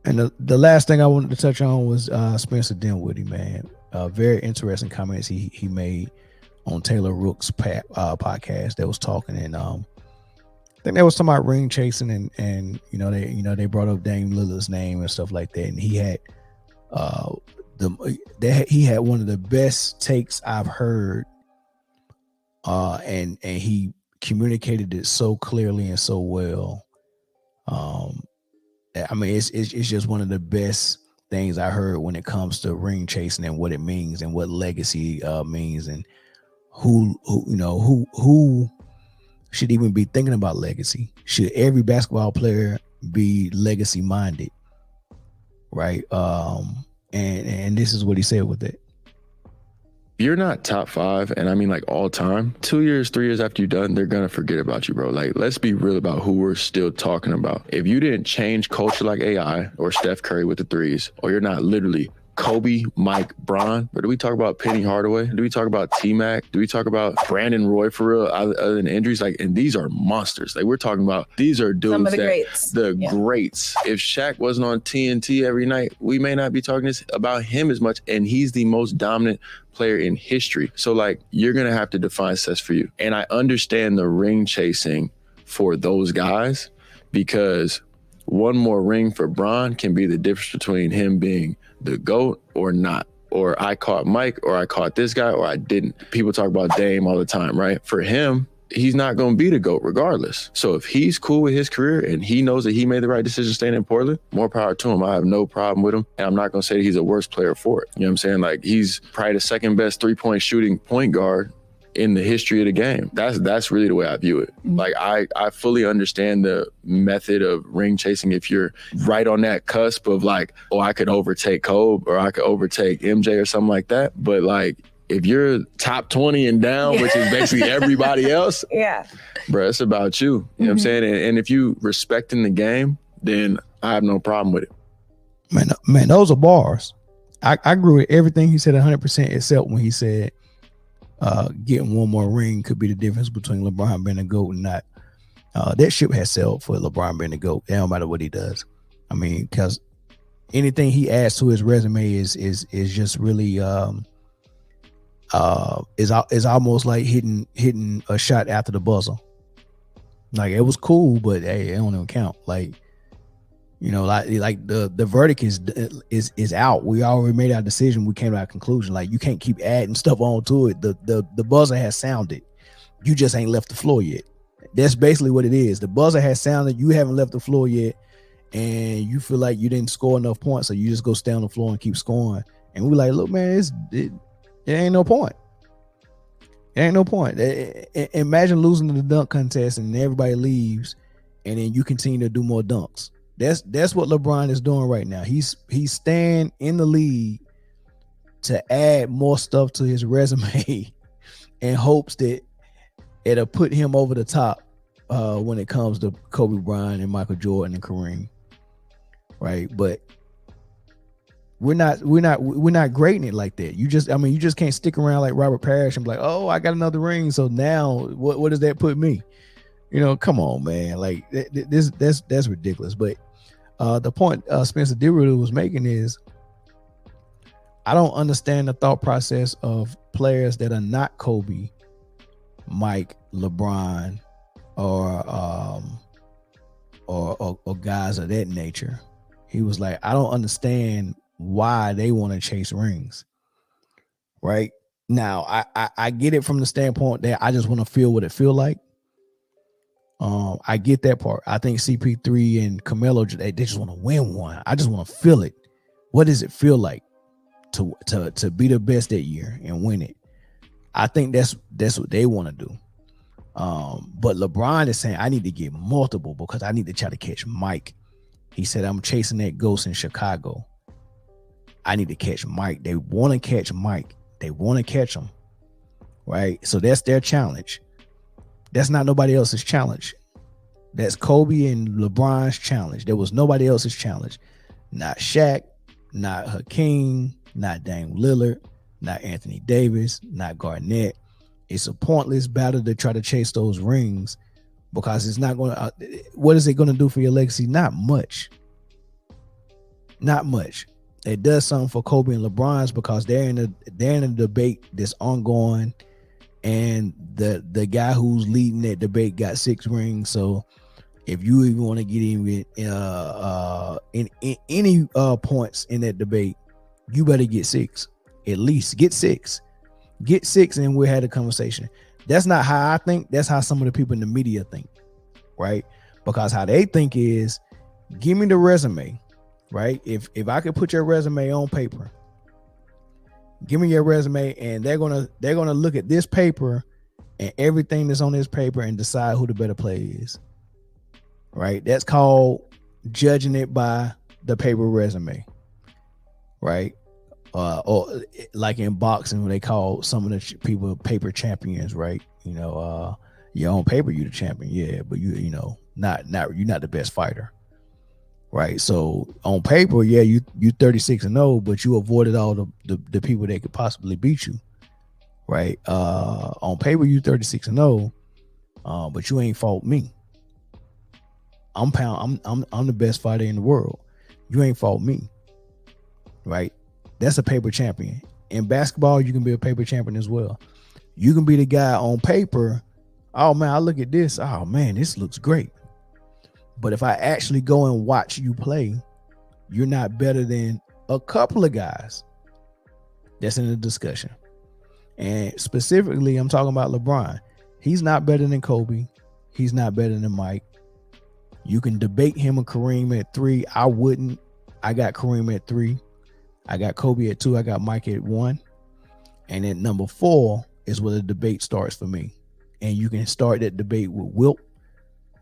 And the last thing I wanted to touch on was Spencer Dinwiddie, man. Very interesting comments he made on Taylor Rook's podcast that was talking, and I think they was talking about ring chasing, and they brought up Dame Lillard's name and stuff like that, and he had he had one of the best takes I've heard, and he communicated it so clearly and so well. I mean, it's just one of the best things I heard when it comes to ring chasing and what it means and what legacy means, and who should even be thinking about legacy. Should every basketball player be legacy minded, right? And this is what he said with it. You're not top 5, and I mean like all time. 2 years, 3 years after you're done, they're gonna forget about you, bro. Like, let's be real about who we're still talking about. If you didn't change culture like AI or Steph Curry with the threes, or you're not literally Kobe, Mike, Bron, or do we talk about Penny Hardaway? Do we talk about T-Mac? Do we talk about Brandon Roy for real, other than injuries? Like, and these are monsters. Like, we're talking about, these are dudes, some of the greats. Greats. If Shaq wasn't on TNT every night, we may not be talking about him as much, and he's the most dominant player in history. So, like, you're going to have to define success for you. And I understand the ring chasing for those guys, because one more ring for Bron can be the difference between him being the GOAT or not. Or I caught Mike, or I caught this guy, or I didn't. People talk about Dame all the time, right? For him, he's not going to be the GOAT regardless. So if he's cool with his career and he knows that he made the right decision staying in Portland, more power to him. I have no problem with him. And I'm not going to say that he's a worse player for it. You know what I'm saying? Like, he's probably the second best three-point shooting point guard in the history of the game. That's really the way I view it. Like, I fully understand the method of ring chasing if you're right on that cusp of like, oh, I could overtake Kobe or I could overtake MJ or something like that. But like, if you're top 20 and down, which is basically everybody else, bro, it's about you. You know what I'm saying? And if you respecting the game, then I have no problem with it. Man, those are bars. I agree with everything he said 100%, except when he said getting one more ring could be the difference between LeBron being a GOAT and not. That ship has sailed for LeBron being a GOAT. It don't matter what he does. I mean, because anything he adds to his resume is just really is almost like hitting a shot after the buzzer. Like, it was cool, but hey, it don't even count. Like, you know, like the verdict is out. We already made our decision. We came to our conclusion. Like, you can't keep adding stuff onto it. The buzzer has sounded. You just ain't left the floor yet. That's basically what it is. The buzzer has sounded. You haven't left the floor yet, and you feel like you didn't score enough points, so you just go stay on the floor and keep scoring. And we're like, look, man, it ain't no point. It ain't no point. Imagine losing the dunk contest and everybody leaves, and then you continue to do more dunks. That's what LeBron is doing right now. He's staying in the league to add more stuff to his resume in hopes that it'll put him over the top when it comes to Kobe Bryant and Michael Jordan and Kareem, right? But we're not grading it like that. You just can't stick around like Robert Parrish and be like, oh, I got another ring, so now what does that put me? You know, come on, man. Like, that's ridiculous. But the point Spencer Dinwiddie was making is, I don't understand the thought process of players that are not Kobe, Mike, LeBron, or guys of that nature. He was like, I don't understand why they want to chase rings. Right now, I get it from the standpoint that I just want to feel what it feel like. I get that part. I think CP3 and Carmelo, they just want to win one. I just want to feel it. What does it feel like to be the best that year and win it? I think that's what they want to do. But LeBron is saying, I need to get multiple because I need to try to catch Mike. He said, I'm chasing that ghost in Chicago. I need to catch Mike. They want to catch Mike. They want to catch him. Right? So that's their challenge. That's not nobody else's challenge. That's Kobe and LeBron's challenge. There was nobody else's challenge. Not Shaq, not Hakeem, not Dame Lillard, not Anthony Davis, not Garnett. It's a pointless battle to try to chase those rings because it's not going to. What is it going to do for your legacy? Not much. Not much. It does something for Kobe and LeBron's because they're in a debate that's ongoing, and the guy who's leading that debate got 6 rings. So if you even want to get in any points in that debate, you better get 6. At least get 6. Get 6, and we'll have a conversation. That's not how I think. That's how some of the people in the media think, right? Because how they think is, give me the resume, right? If I could put your resume on paper, give me your resume, and they're gonna look at this paper and everything that's on this paper and decide who the better player is, right? That's called judging it by the paper resume, right? Or like in boxing, when they call some of the people paper champions, right? Your own paper, you the champion, yeah, but you know, not you're not the best fighter, right? So on paper, yeah, you 36-0, but you avoided all the people that could possibly beat you, right? On paper, you 36-0, but you ain't fought me. I'm the best fighter in the world. You ain't fought me, right? That's a paper champion. In basketball, you can be a paper champion as well. You can be the guy on paper. Oh man, I look at this. Oh man, this looks great. But if I actually go and watch you play, you're not better than a couple of guys that's in the discussion. And specifically, I'm talking about LeBron. He's not better than Kobe. He's not better than Mike. You can debate him and Kareem at 3. I wouldn't. I got Kareem at 3. I got Kobe at 2. I got Mike at 1. And at number 4 is where the debate starts for me. And you can start that debate with Wilt,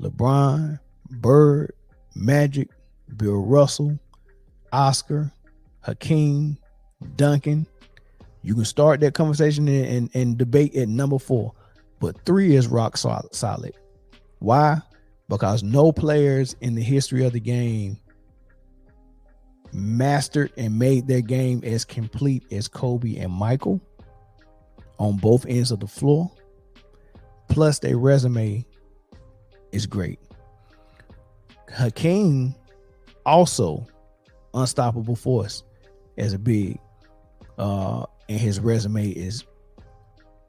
LeBron, Bird, Magic, Bill Russell, Oscar, Hakeem, Duncan. You can start that conversation and debate at number 4. But 3 is rock solid. Why? Because no players in the history of the game mastered and made their game as complete as Kobe and Michael on both ends of the floor. Plus, their resume is great. Hakeem also unstoppable force as a big, and his resume is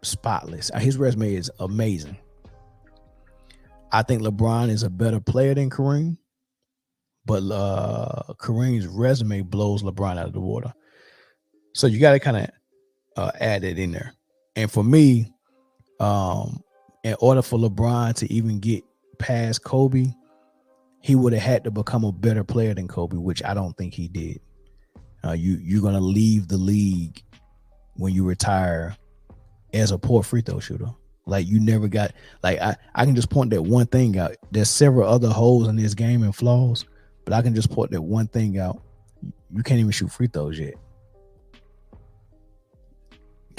spotless. His resume is amazing. I think LeBron is a better player than Kareem, but Kareem's resume blows LeBron out of the water. So you got to kind of add it in there. And for me, in order for LeBron to even get past Kobe, he would have had to become a better player than Kobe, which I don't think he did. You're going to leave the league when you retire as a poor free throw shooter. Like you never got, like I can just point that one thing out. There's several other holes in this game and flaws, but I can just point that one thing out. You can't even shoot free throws yet.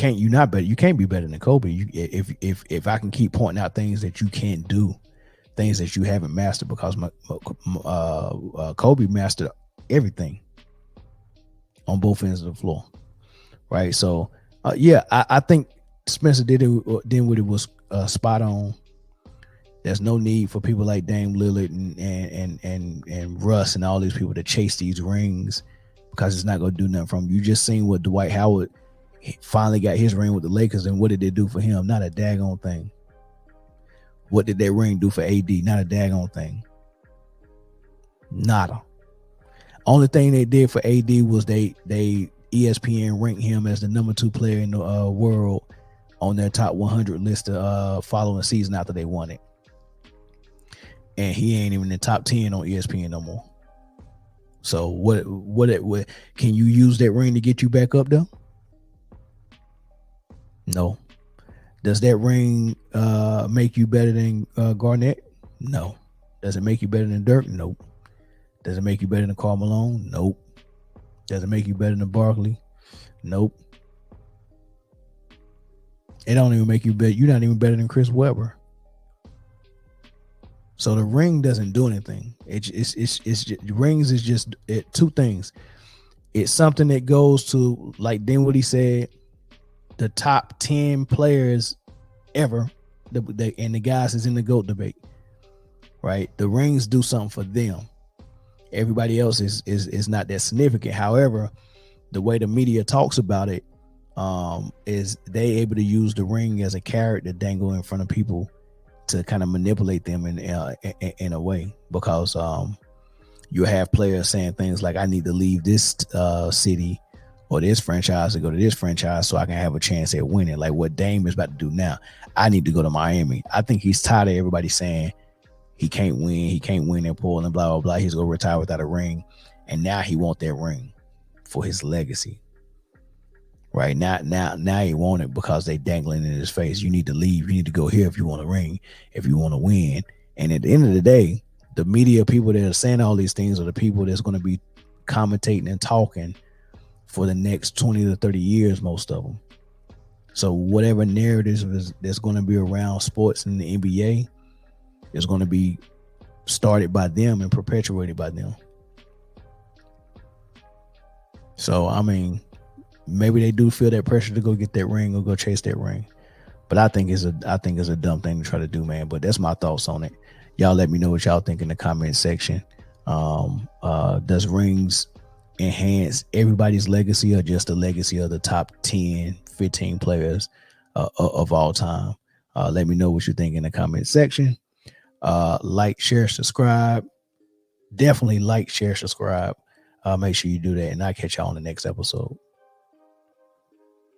You can't be better than Kobe. If I can keep pointing out things that you can't do, things that you haven't mastered, because Kobe mastered everything on both ends of the floor, right? So I think Spencer Dinwiddie was spot on. There's no need for people like Dame Lillard and Russ and all these people to chase these rings, because it's not going to do nothing from them. You just seen what Dwight Howard finally got his ring with the Lakers, and what did they do for him? Not a daggone thing. What did that ring do for AD? Not a daggone thing. Nada. Only thing they did for AD was they ESPN ranked him as the number 2 player in the world on their top 100 list the following season after they won it. And he ain't even in the top 10 on ESPN no more. So what can you use that ring to get you back up there? No. Does that ring make you better than Garnett? No. Does it make you better than Dirk? Nope. Does it make you better than Karl Malone? Nope. Does it make you better than Barkley? Nope. It don't even make you better. You're not even better than Chris Webber. So the ring doesn't do anything. Rings is just 2 things. It's something that goes to, like Dinwiddie said, the top 10 players ever, and the guys is in the GOAT debate, right? The rings do something for them. Everybody else is not that significant. However, the way the media talks about it, is they able to use the ring as a carrot to dangle in front of people to kind of manipulate them in a way, because you have players saying things like, I need to leave this city or this franchise to go to this franchise so I can have a chance at winning, like what Dame is about to do now. I need to go to Miami. I think he's tired of everybody saying he can't win in Portland, blah blah blah, he's gonna retire without a ring, and now he want that ring for his legacy. Right now he want it because they dangling in his face. You need to leave. You need to go here if you want a ring, if you want to win. And at the end of the day, the media people that are saying all these things are the people that's going to be commentating and talking for the next 20 to 30 years, most of them. So whatever narratives that's going to be around sports in the NBA is going to be started by them and perpetuated by them. So, I mean, maybe they do feel that pressure to go get that ring or go chase that ring, but I think it's a dumb thing to try to do, man. But that's my thoughts on it. Y'all let me know what y'all think in the comment section. Does rings enhance everybody's legacy or just the legacy of the top 10, 15 players of all time? Let me know what you think in the comment section. Like, share, subscribe. Definitely like, share, subscribe. Make sure you do that, and I'll catch y'all on the next episode.